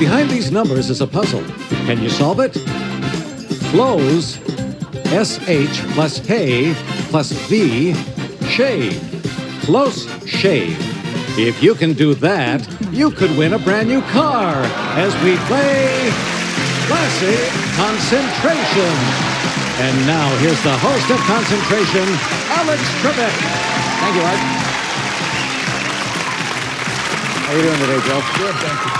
Behind these numbers is a puzzle. Can you solve it? Flows, SH plus K plus V, shave. Close shave. If you can do that, you could win a brand new car as we play Classic Concentration. And now here's the host of Concentration, Alex Trebek. Thank you, Art. How are you doing today, Joe? Good, thank you.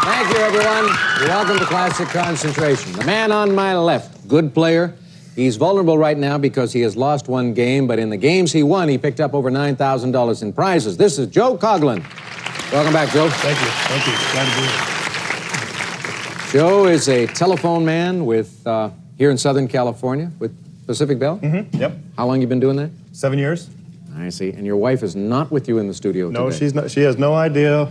Thank you, everyone. Welcome to Classic Concentration. The man on my left, good player. He's vulnerable right now because he has lost one game, but in the games he won, he picked up over $9,000 in prizes. This is Joe Coughlin. Welcome back, Joe. Thank you. Thank you. Glad to be here. Joe is a telephone man with here in Southern California with Pacific Bell. Mm-hmm. Yep. How long you been doing that? 7 years. I see. And your wife is not with you in the studio today? No, she's not. She has no idea.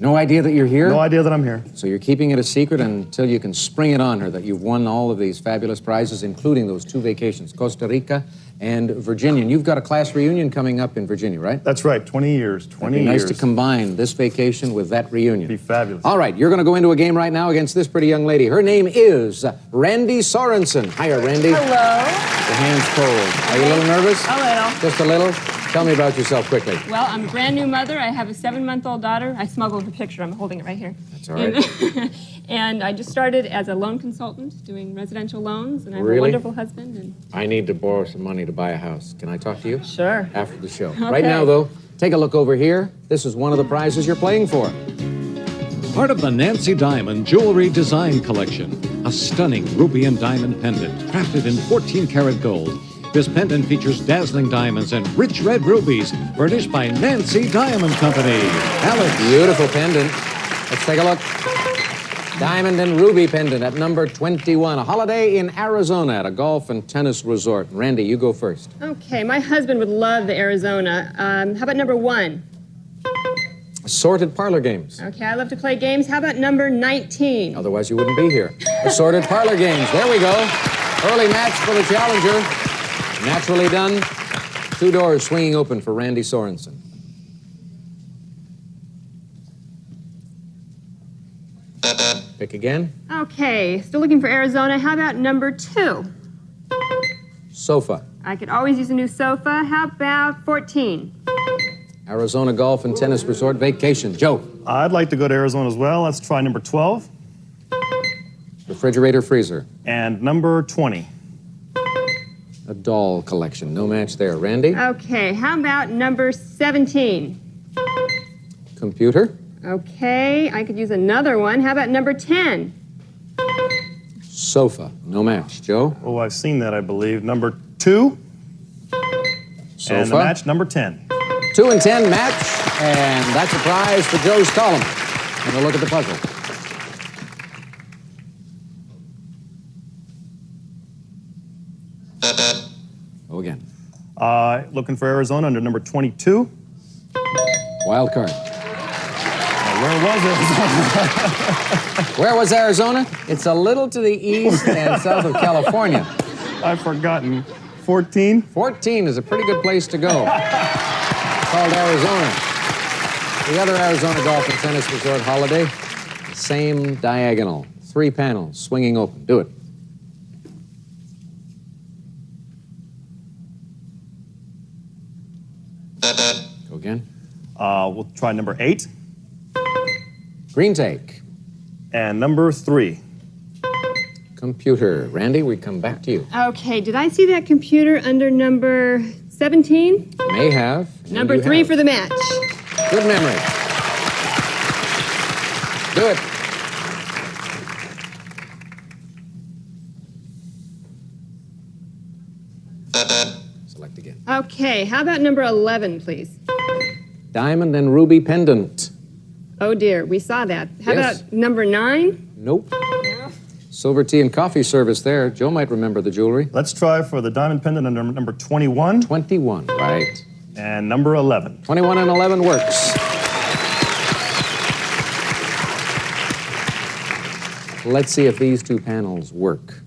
No idea that you're here? No idea that I'm here. So you're keeping it a secret until you can spring it on her that you've won all of these fabulous prizes, including those 2 vacations, Costa Rica and Virginia. And you've got a class reunion coming up in Virginia, right? That's right. 20 years. 20 It'd be years. nice to combine this vacation with that reunion. It'd be fabulous. All right, you're going to go into a game right now against this pretty young lady. Her name is Randy Sorensen. Hiya, Randy. Hello. Your hand's cold. Are you a little nervous? A little. Just a little? Tell me about yourself quickly. Well, I'm a brand new mother. I have a 7-month-old daughter. I smuggled her picture. I'm holding it right here. That's all right. And I just started as a loan consultant doing residential loans, and I have Really? a wonderful husband. And I need to borrow some money to buy a house. Can I talk to you? Sure. After the show. Okay. Right now, though, take a look over here. This is one of the prizes you're playing for. Part of the Nancy Diamond Jewelry Design Collection. A stunning ruby and diamond pendant crafted in 14-karat gold. This pendant features dazzling diamonds and rich red rubies, furnished by Nancy Diamond Company. Alex. Beautiful pendant. Let's take a look. Diamond and ruby pendant at number 21. A holiday in Arizona at a golf and tennis resort. Randy, you go first. Okay, my husband would love the Arizona. How about number 1? Assorted parlor games. Okay, I love to play games. How about number 19? Otherwise, you wouldn't be here. Assorted parlor games. There we go. Early match for the challenger. Naturally done. 2 doors swinging open for Randy Sorensen. Pick again. Okay, still looking for Arizona. How about number 2? Sofa. I could always use a new sofa. How about 14? Arizona Golf and Tennis Resort vacation. Joe. I'd like to go to Arizona as well. Let's try number 12 Refrigerator freezer. and number 20. A doll collection. No match there. Randy. Okay, how about number 17? Computer. Okay, I could use another one. How about number 10? Sofa. No match. Joe. Oh, I've seen that, I believe. Number 2 Sofa. and the match number 10. 2 and 10 match, and that's a prize for Joe's column. And a look at the puzzle. Go again. Looking for Arizona under number 22. Wild card. Where was Arizona? Where was Arizona? It's a little to the east and south of California. I've forgotten. 14. 14 is a pretty good place to go. Called Arizona. The other Arizona Golf and Tennis Resort holiday, same diagonal. 3 panels, swinging open. Do it. Go again. We'll try number 8 Green take. and number 3. Computer. Randy, we come back to you. Okay, did I see that computer under number 17? May have. and Number you 3 have. for the match. Good memory. Do it. Select again. Okay, how about number 11, please? Diamond and ruby pendant. Oh dear, we saw that. How Yes. about number 9? Nope. Silver tea and coffee service there. Joe might remember the jewelry. Let's try for the diamond pendant under number 21 21, right. and number 11. 21 and 11 works. Let's see if these 2 panels work.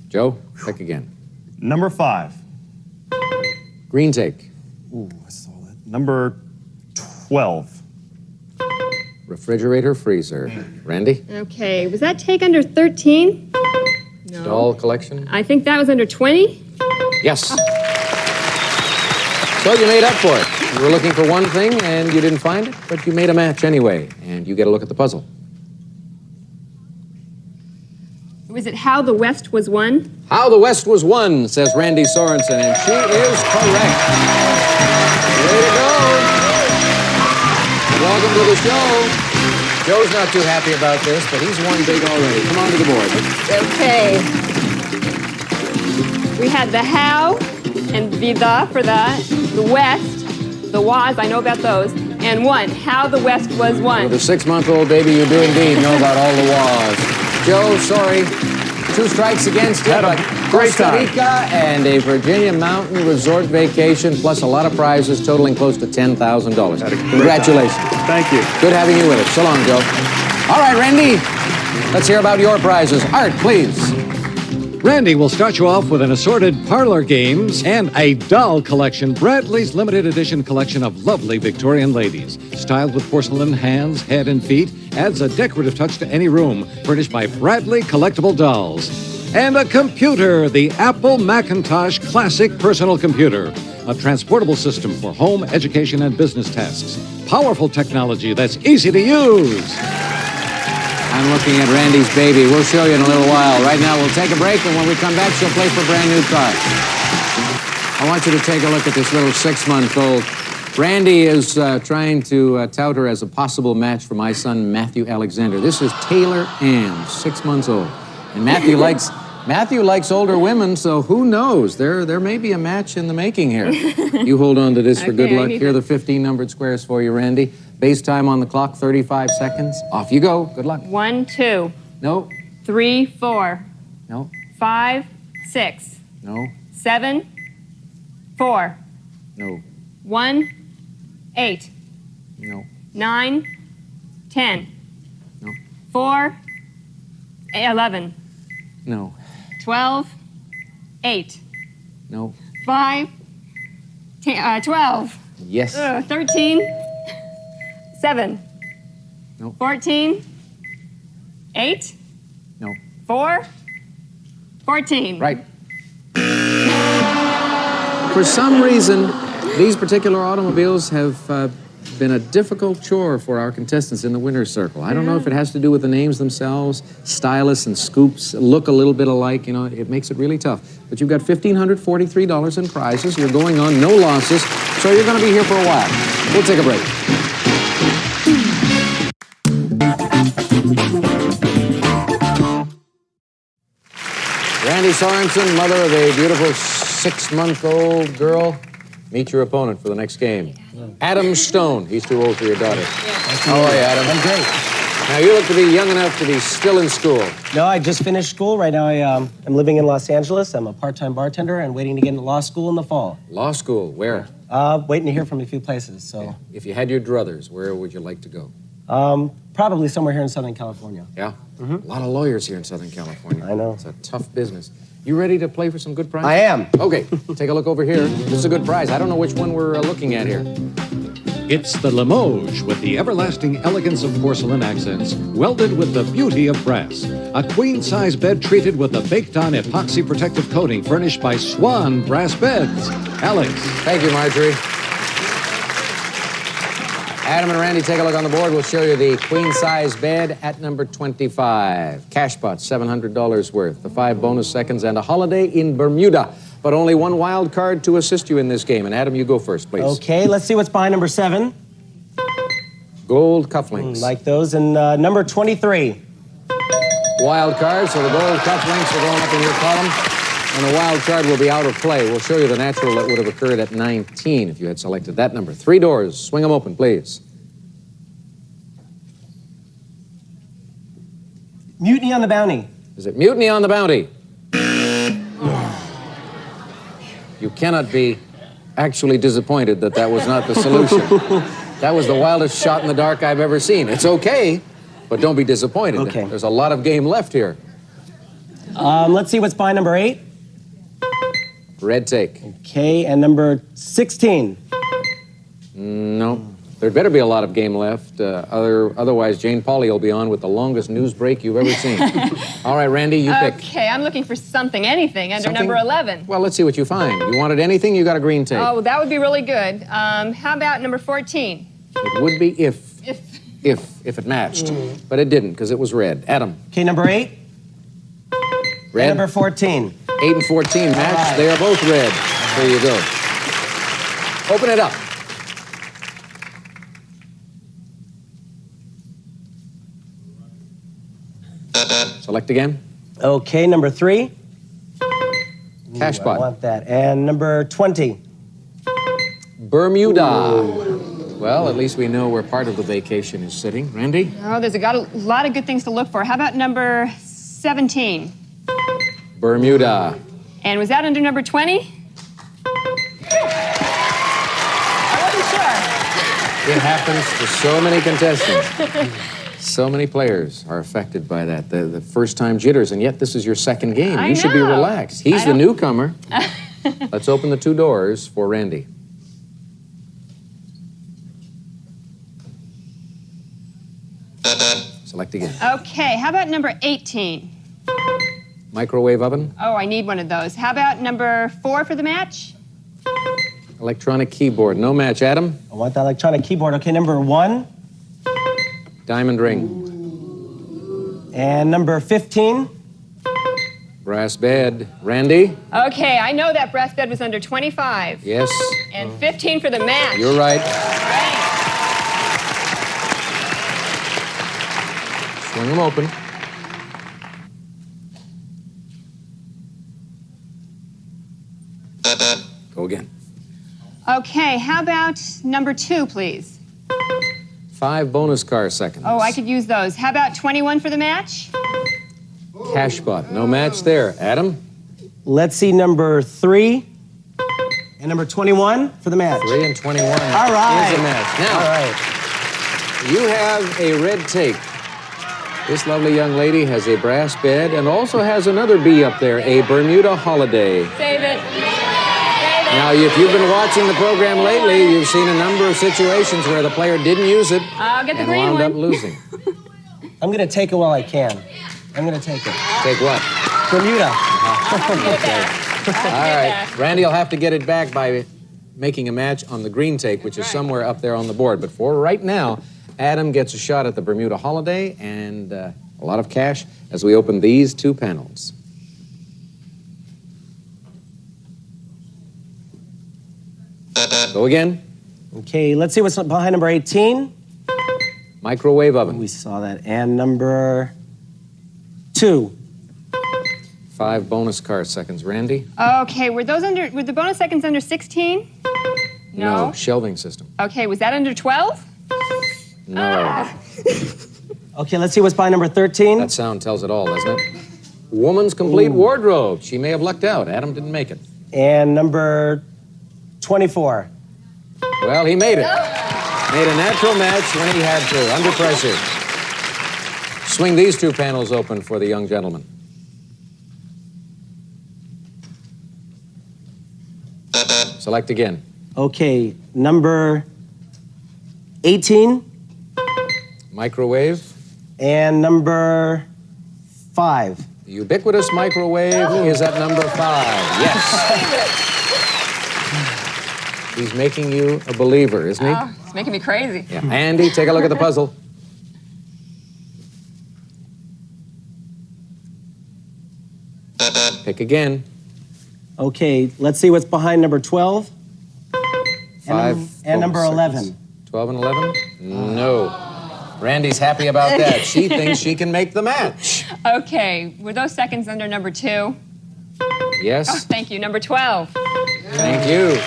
Joe, pick again. Number 5. Green take. Ooh, I saw that. Number 12. Refrigerator, freezer. Randy? Okay, was that take under 13? No. Doll collection? I think that was under 20. Yes. So you made up for it. You were looking for one thing and you didn't find it, but you made a match anyway, and you get a look at the puzzle. Was it How the West Was Won? How the West Was Won, says Randy Sorensen, and she is correct. Way to go. Welcome to the show. Joe's not too happy about this, but he's won big already. Come on to the board. Okay. We had the how and the for the west, the was, I know about those, and one, how the west was won. With a 6-month-old baby, you do indeed know about all the was. Joe, sorry. 2 strikes against you, but Costa Rica and a Virginia mountain resort vacation, plus a lot of prizes totaling close to $10,000. Congratulations. Thank you. Good having you with us. So long, Joe. All right, Randy, let's hear about your prizes. Art, please. Randy will start you off with an assorted parlor games and a doll collection, Bradley's limited edition collection of lovely Victorian ladies. Styled with porcelain hands, head, and feet, adds a decorative touch to any room, furnished by Bradley Collectible Dolls. And a computer, the Apple Macintosh Classic Personal Computer. A transportable system for home, education, and business tasks. Powerful technology that's easy to use. I'm looking at Randy's baby. We'll show you in a little while. Right now, we'll take a break, and when we come back, she'll play for a brand new car. I want you to take a look at this little 6-month-old. Randy is trying to tout her as a possible match for my son, Matthew Alexander. This is Taylor Ann, 6 months old. And Matthew likes older women, so who knows? There may be a match in the making here. You hold on to this for good luck. Here are the 15 numbered squares for you, Randy. Base time on the clock, 35 seconds. Off you go. Good luck. 1, 2. No. 3, 4. No. 5, 6. No. 7, 4. No. 1, 8. No. 9, 10. No. 4, 11. No. 12, 8. No. 5, 12. Yes. 13, 7. No. 14, 8. No. 4, 14. Right. For some reason, these particular automobiles have been a difficult chore for our contestants in the winner's circle. I don't know if it has to do with the names themselves. Stylists and scoops look a little bit alike. You know, it makes it really tough. But you've got $1,543 in prizes. You're going on no losses, so you're going to be here for a while. We'll take a break. Randy Sorensen, mother of a beautiful 6-month-old girl. Meet your opponent for the next game. Adam Stone. He's too old for your daughter. How are you, Adam? I'm great. Now, you look to be young enough to be still in school. No, I just finished school. Right now, I'm living in Los Angeles. I'm a part-time bartender and waiting to get into law school in the fall. Law school, where? Waiting to hear from a few places, so... If you had your druthers, where would you like to go? Probably somewhere here in Southern California. Yeah? A lot of lawyers here in Southern California. I know. It's a tough business. You ready to play for some good prizes? I am. Okay, take a look over here. This is a good prize. I don't know which one we're looking at here. It's the Limoges with the everlasting elegance of porcelain accents, welded with the beauty of brass. A queen-size bed treated with a baked-on epoxy protective coating furnished by Swan Brass Beds. Alex. Thank you, Marjorie. Adam and Randy, take a look on the board. We'll show you the queen-size bed at number 25. Cash pot, $700 worth. The 5 bonus seconds and a holiday in Bermuda. But only one wild card to assist you in this game. And Adam, you go first, please. Okay, let's see what's behind number 7. Gold cufflinks. Like those. And number 23. Wild card, so the gold cufflinks are going up in your column. And the wild card will be out of play. We'll show you the natural that would have occurred at 19 if you had selected that number. 3 doors. Swing them open, please. Mutiny on the Bounty. Is it Mutiny on the Bounty? You cannot be actually disappointed that that was not the solution. That was the wildest shot in the dark I've ever seen. It's okay, but don't be disappointed. Okay. There's a lot of game left here. Let's see what's behind number 8. Red take. Okay, and number 16. No. There'd better be a lot of game left. Otherwise, Jane Pauley will be on with the longest news break you've ever seen. All right, Randy, you pick. Okay, I'm looking for anything under number 11. Well, let's see what you find. You wanted anything, you got a green tape. Oh, that would be really good. How about number 14? It would be if it matched. But it didn't, because it was red. Adam. Okay, number 8. Red. And number 14. 8 and 14 matched. Right. They are both red. There you go. Open it up. Select again. Okay, number 3. Cash I pot. want that. And number 20. Bermuda. Well, at least we know where part of the vacation is sitting. Randy? Oh, there's got a lot of good things to look for. How about number 17? Bermuda. And was that under number 20? I wasn't sure. It happens to so many contestants. So many players are affected by that, the first-time jitters, and yet this is your second game. I You should be know. relaxed. He's the newcomer. Let's open the 2 doors for Randy. Select again. Okay, how about number 18? Microwave oven. Oh, I need one of those. How about number 4 for the match? Electronic keyboard. No match. Adam? I want that electronic keyboard. Okay, number 1. Diamond ring. And number 15. Brass bed. Randy? Okay, I know that brass bed was under 25. Yes. And 15 for the match. You're right. Right. Swing them open. Go again. Okay, how about number 2, please? 5 bonus car seconds. Oh, I could use those. How about 21 for the match? Cash pot. No match there. Adam? Let's see number 3. And number 21 for the match. 3 and 21 All right. is a match. Now, All right. you have a red tape. This lovely young lady has a brass bed and also has another B up there, a Bermuda holiday. Save it. Now, if you've been watching the program lately, you've seen a number of situations where the player didn't use it I'll get the and green wound one. up losing. I'm going to take it while I can. I'm going to take it. Take what? Bermuda. All right. Randy will have to get it back by making a match on the green tape, which is somewhere up there on the board. But for right now, Adam gets a shot at the Bermuda holiday and a lot of cash as we open these 2 panels. Go again. Okay, let's see what's behind number 18. Microwave oven. We saw that. And number 2. 5 bonus car seconds. Randy? Okay, were the bonus seconds under 16? No. Shelving system. Okay, was that under 12? No. Okay, let's see what's behind number 13. That sound tells it all, doesn't it? Woman's complete wardrobe. She may have lucked out. Adam didn't make it. And number 24. Well, he made it. Made a natural match when he had to, under pressure. Swing these 2 panels open for the young gentleman. Select again. Okay, number 18. Microwave. And number 5. The ubiquitous microwave is at number 5. Yes. He's making you a believer, isn't he? Oh, it's making me crazy. Yeah. Andy, take a look at the puzzle. Pick again. Okay, let's see what's behind number 12. 5 And number bonus 11. seconds. 12 and 11? No. Randy's happy about that. She thinks she can make the match. Okay, were those seconds under number 2? Yes. Oh, thank you. Number 12. Thank you.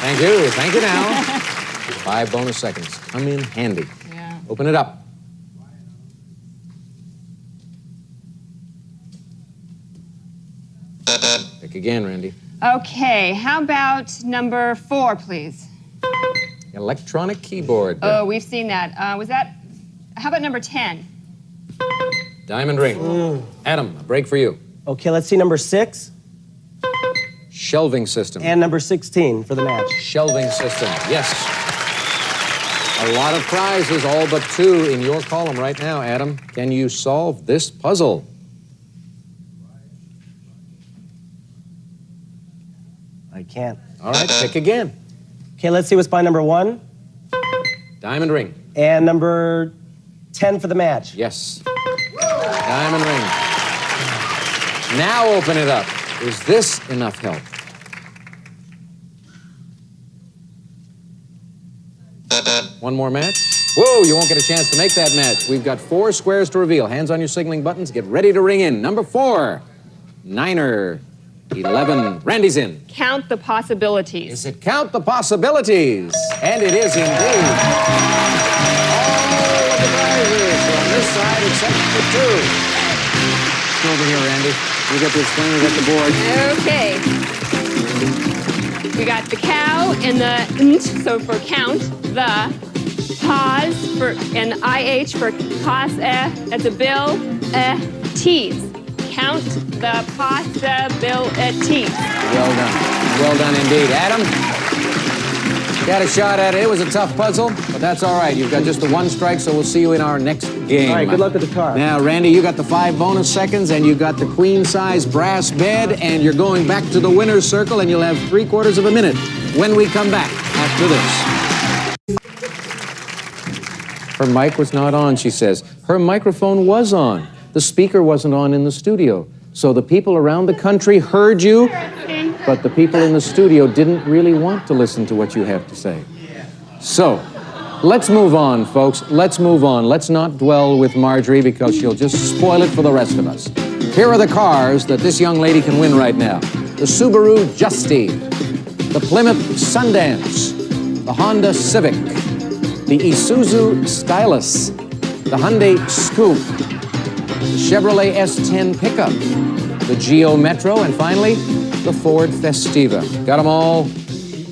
Thank you. Thank you now. 5 bonus seconds. Come in handy. Yeah. Open it up. Pick again, Randy. Okay, how about number 4, please? Electronic keyboard. Oh, we've seen that. How about number 10? Diamond ring. Adam, a break for you. Okay, let's see number 6. Shelving system. And number 16 for the match. Shelving system, yes. A lot of prizes, all but 2 in your column right now, Adam. Can you solve this puzzle? I can't. All right, pick again. Okay, let's see what's by number 1. Diamond ring. And number 10 for the match. Yes. Diamond ring. Now open it up. Is this enough help? One more match? Whoa, you won't get a chance to make that match. We've got 4 squares to reveal. Hands on your signaling buttons. Get ready to ring in. Number 4, 9er, 11. Randy's in. Count the possibilities. Is it count the possibilities? And it is indeed. All of the prizes on this side except for 2. Go over here, Randy. You get to explain it at the board. Okay. We got the cow and the nt, so for count, the pause for and IH for pos that's a bill tease. Count the possibilities. Well done. Well done indeed. Adam, got a shot at it. It was a tough puzzle, but that's all right. You've got just the 1 strike, so we'll see you in our next game. All right, good luck with the car. Now, Randy, you got the 5 bonus seconds, and you got the queen-size brass bed, and you're going back to the winner's circle, and you'll have 3/4 of a minute when we come back after this. Her mic was not on, she says. Her microphone was on. The speaker wasn't on in the studio. So the people around the country heard you, but the people in the studio didn't really want to listen to what you have to say. So, let's move on, folks. Let's move on. Let's not dwell with Marjorie because she'll just spoil it for the rest of us. Here are the cars that this young lady can win right now. The Subaru Justy, the Plymouth Sundance, the Honda Civic, the Isuzu Stylus, the Hyundai Scoop, the Chevrolet S10 pickup, the Geo Metro, and finally, the Ford Festiva. Got them all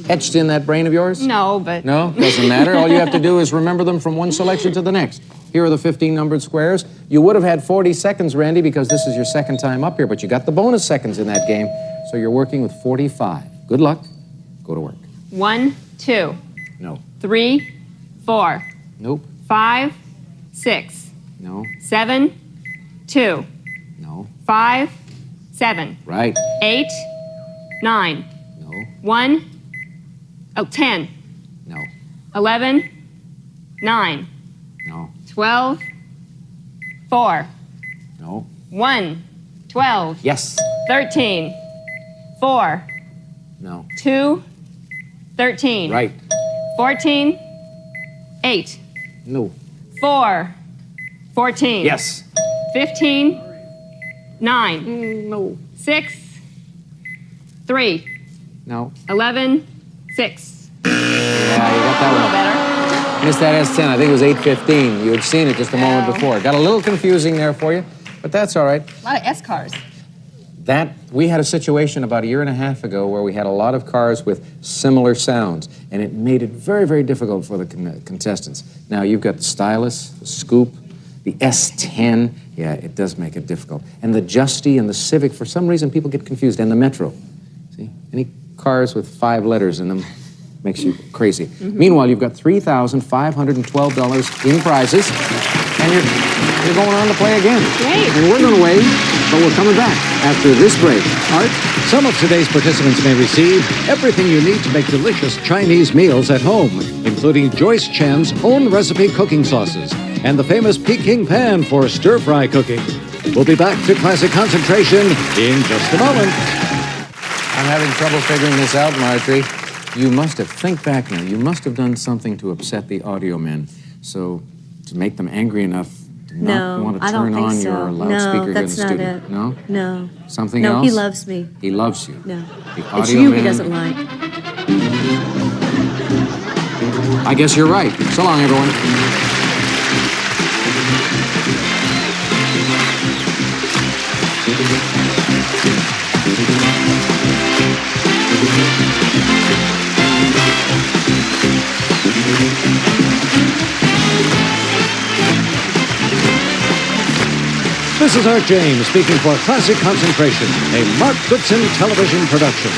etched in that brain of yours? No, but... No? Doesn't matter. All you have to do is remember them from one selection to the next. Here are the 15 numbered squares. You would have had 40 seconds, Randy, because this is your second time up here, but you got the bonus seconds in that game, so you're working with 45. Good luck. Go to work. 1, 2. No. 3, 4. Nope. 5, 6. No. 7, 2. No. 5, 7. Right. 8, 9. No. 1, 10. No. 11, 9. No. 12, 4. No. 1, 12. Yes. 13, 4. No. 2, 13. Right. 14, 8. No. 4, 14. Yes. 15, 9. No. 6, 3. No. 11, 6. Yeah, you got A that little one. better. Missed that S10. I think it was 8:15. You had seen it just a moment before. Got a little confusing there for you, but that's all right. A lot of S cars. We had a situation about 1.5 years ago where we had a lot of cars with similar sounds, and it made it very, very difficult for the contestants. Now, you've got the Stylus, the Scoop, the S10. Yeah, it does make it difficult. And the Justy and the Civic, for some reason, people get confused. And the Metro. See? Any cars with 5 letters in them makes you crazy. Mm-hmm. Meanwhile, you've got $3,512 in prizes, and you're going on to play again. Great. And we're going to wait, but we're coming back after this break. Art, some of today's participants may receive everything you need to make delicious Chinese meals at home, including Joyce Chen's own recipe cooking sauces and the famous Peking pan for stir-fry cooking. We'll be back to Classic Concentration in just a moment. I'm having trouble figuring this out, Marjorie. You must have, think back now, you must have done something to upset the audio men, so to make them angry enough to not want to turn on your loudspeaker here in the studio. It. No? No. Something no, else? he loves me. He loves you. No. The audio It's you man, he doesn't like. I guess you're right. So long, everyone. The This is Art James speaking for Classic Concentration, a Mark Goodson television production.